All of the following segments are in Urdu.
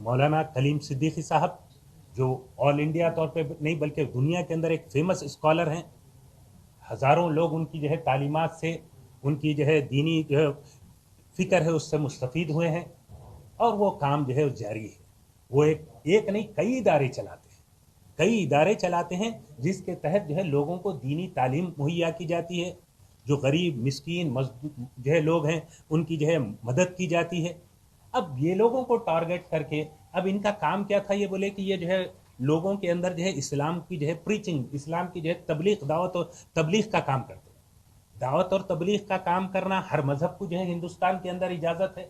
مولانا کلیم صدیقی صاحب جو آل انڈیا طور پہ نہیں بلکہ دنیا کے اندر ایک فیمس اسکالر ہیں. ہزاروں لوگ ان کی جو ہے تعلیمات سے، ان کی جو ہے دینی جو ہے فکر ہے اس سے مستفید ہوئے ہیں، اور وہ کام جو ہے جاری ہے. وہ ایک نہیں کئی ادارے چلاتے ہیں جس کے تحت جو ہے لوگوں کو دینی تعلیم مہیا کی جاتی ہے، جو غریب مسکین جو ہے لوگ ہیں ان کی جو ہے مدد کی جاتی ہے. اب یہ لوگوں کو ٹارگٹ کر کے اب ان کا کام کیا تھا، یہ بولے کہ یہ جو ہے لوگوں کے اندر جو ہے اسلام کی جو ہے پریچنگ، اسلام کی جو ہے تبلیغ، دعوت اور تبلیغ کا کام کرتے ہیں. دعوت اور تبلیغ کا کام کرنا ہر مذہب کو جو ہے ہندوستان کے اندر اجازت ہے،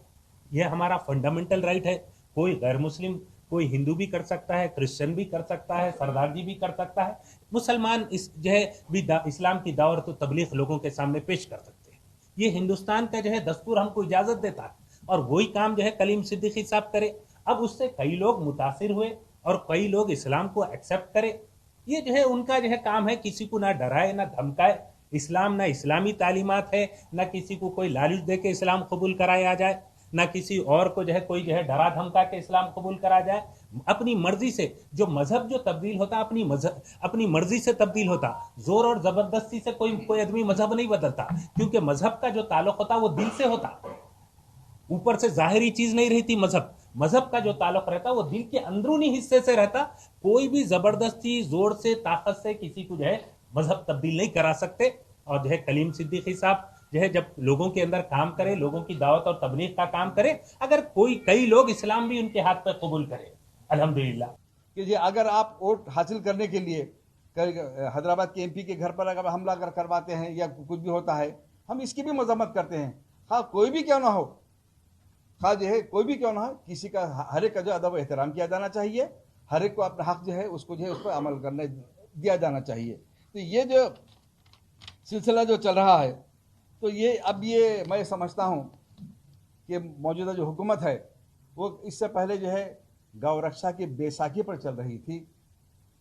یہ ہمارا فنڈامنٹل رائٹ ہے. کوئی غیر مسلم، کوئی ہندو بھی کر سکتا ہے، کرسچن بھی کر سکتا ہے، سردار جی بھی کر سکتا ہے، مسلمان جو ہے بھی اسلام کی دعوت و تبلیغ لوگوں کے سامنے پیش کر سکتے ہیں. یہ ہندوستان کا جو ہے دستور ہم کو اجازت دیتا ہے، اور وہی کام جو ہے کلیم صدیقی صاحب کرے. اب اس سے کئی لوگ متاثر ہوئے اور کئی لوگ اسلام کو ایکسپٹ کرے. یہ جو ہے ان کا جو ہے کام ہے، کسی کو نہ ڈرائے نہ دھمکائے. اسلام نہ اسلامی تعلیمات ہے، نہ کسی کو کوئی لالچ دے کے اسلام قبول کرایا جائے، نہ کسی اور کو جو ہے کوئی جو ہے ڈرا دھمکا کے اسلام قبول کرا جائے. اپنی مرضی سے جو مذہب جو تبدیل ہوتا اپنی مرضی سے تبدیل ہوتا. زور اور زبردستی سے کوئی آدمی مذہب نہیں بدلتا، کیونکہ مذہب کا جو تعلق ہوتا وہ دل سے ہوتا، اوپر سے ظاہری چیز نہیں رہتی. مذہب کا جو تعلق رہتا وہ دل کے اندرونی حصے سے رہتا. کوئی بھی زبردستی زور سے طاقت سے کسی کو جو ہے مذہب تبدیل نہیں کرا سکتے. اور جو ہے کلیم صدیقی صاحب جو ہے جب لوگوں کے اندر کام کرے، لوگوں کی دعوت اور تبلیغ کا کام کرے، اگر کئی لوگ اسلام بھی ان کے ہاتھ پہ قبول کرے الحمدللہ. کہ جی اگر آپ ووٹ حاصل کرنے کے لیے حیدرآباد کے MP کے گھر پر اگر حملہ کرواتے ہیں یا کچھ بھی ہوتا ہے، ہم اس کی بھی مذمت کرتے ہیں. خواہ کوئی بھی کیوں نہ ہو، کوئی بھی کیوں نہ ہو، کسی کا ہر ایک کا جو ادب و احترام کیا جانا چاہیے، ہر ایک کو اپنا حق جو ہے اس کو جو ہے اس پر عمل کرنے دیا جانا چاہیے. تو یہ جو سلسلہ جو چل رہا ہے، تو یہ میں سمجھتا ہوں کہ موجودہ جو حکومت ہے وہ اس سے پہلے جو ہے گو رکشا کی بیساکھی پر چل رہی تھی.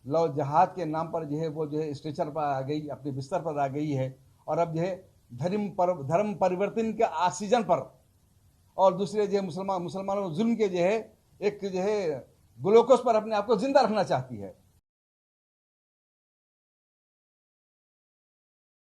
لو جہاد کے نام پر جو ہے وہ جو ہے اسٹریچر پر آ گئی، اپنے بستر پر آ گئی ہے، اور اب جو ہے دھرم پریورتن کے آکسیجن پر اور دوسرے جو ہے مسلمانوں ظلم کے جو ہے ایک جو ہے گلوکوز پر اپنے آپ کو زندہ رکھنا چاہتی ہے.